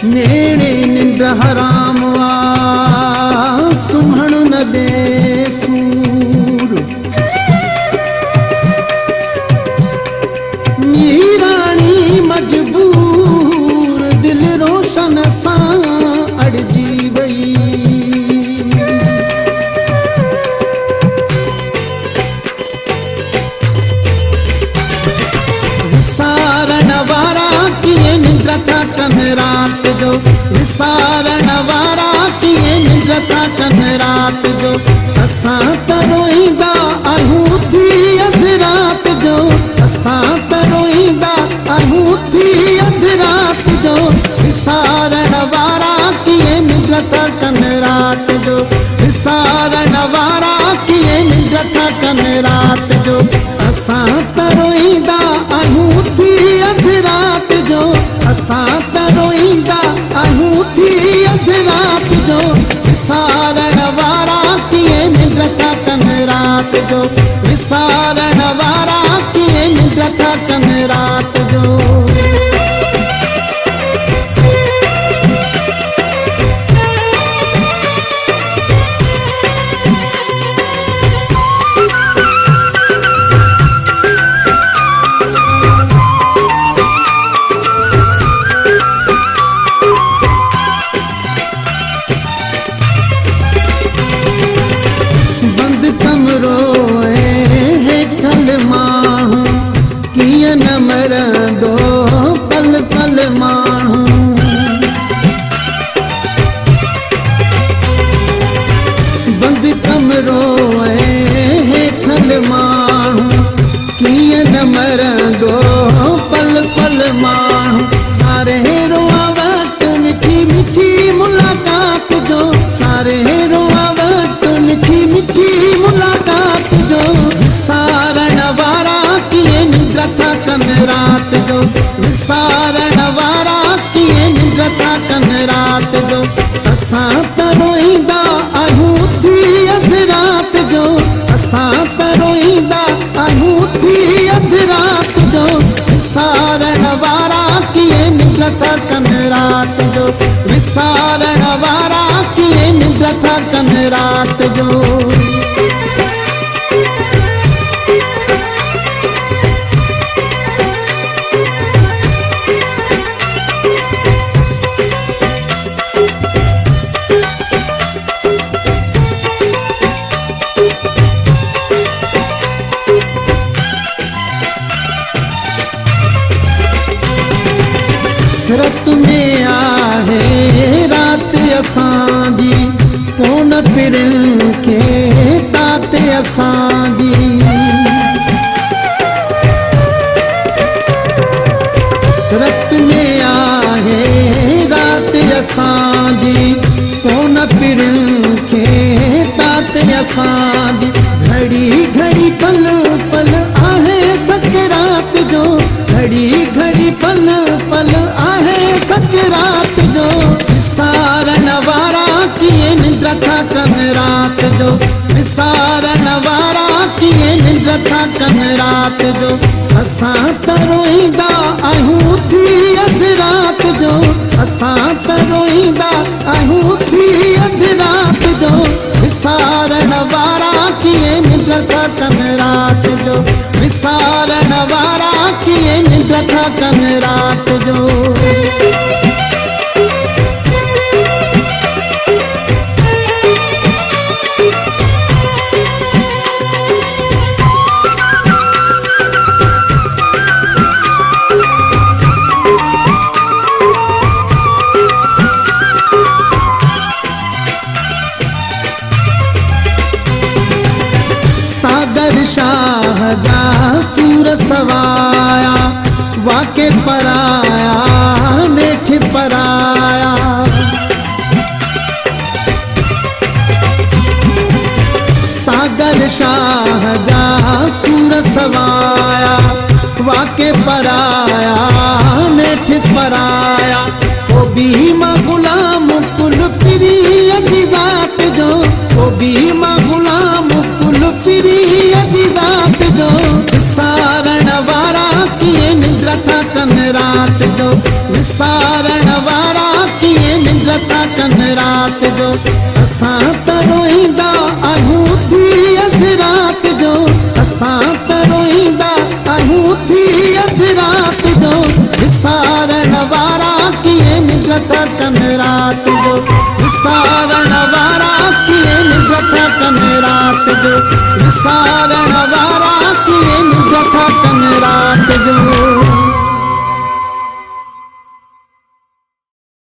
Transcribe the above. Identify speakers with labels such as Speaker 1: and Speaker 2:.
Speaker 1: नेड़े निंद्र हराम सुम्हण न दे सूर। मीराणी मजबूर दिल रोशन सां अड़जी वई। विसारण वारा कीअं निंद्र था कनि रात जो। विसारण वारा कीअं निंद्र था कनि रात जो। असां त रोईंदा आहियूं थी अधु रात जो। असां त रोईंदा आहियूं थी अधु रात जो। विसारण वारा कीअं निंद्र था कनि रात जो। विसारण वारा कीअं निंद्र था कनि रात जो। असां त रोईंदा आहियूं थी अधु रात जो। असां त रोईंदा आहियूं थी अधु रात जो। विसारण वारा कीअं निंद्र था कनि रात जो। विसारण वारा कीअं निंद्र था कनि रात जो। पल पल माण्हू बंद कमरो हेठल माण्हू कीअं न मरंदो पल पल माण्हू। सारे रोआ वक्त मिठी मिठी मुलाकात जो। सारे रोआ वक्त मिठी मिठी मुलाकात जो। विसारण वारा कीअं निंद्र था कनि रात जो। विसारण वारा कीअं निंद्र था कनि रात जो। असां त रोईंदा आहियूं थी अधु रात जो। असां त रोईंदा आहियूं थी अधु रात जो। विसारण वारा कीअं निंद्र था कनि रात जो। विसारण वारा कीअं निंद्र था कनि रात जो। रत में आहे रात असांजी कोन पिरनि खे तात असांजी। रत में आहे रात असांजी कोन पिरनि खे तात असांजी। घड़ी घड़ी पल पल आहे सकरात जो। घड़ी घड़ी पल पल आहे सकरात जो। विसारण वारा कीअं निंद्र था कनि रात जो। विसारण वारा कीअं निंद्र था कनि रात जो। असां त रोईंदा आहियूं थी अधु रात जो। असां त रोईंदा आहियूं थी अधु रात जो। विसारण वारा कीअं निंद्र था कनि रात जो। विसारण वारा कीअं निंद्र था कनि रात जो। सागर शाह जा सूर सवाया वाके पराया नेठ पराया। सागर शाह जा सूर सवाया वाके पराया नेठ पराया। ओ बीमा गुलाम कुल पिरी अजीजात जो, ओ बीमा गुलाम कुल पिरी अजीजात जो। विसारण वारा किए निंद्र था कन रात जो, विसारण वारा किए निंद्र था कन रात जो। असां त रोईंदा आहियूं थी अधु रात जो, असां त रोईंदा आहियूं थी अधु रात जो। विसारण वारा किए निंद्र था कन रात जो, विसारण वारा किए निंद्र था कन रात जो, विसारण वारा किए निंद्र था कन रात जो।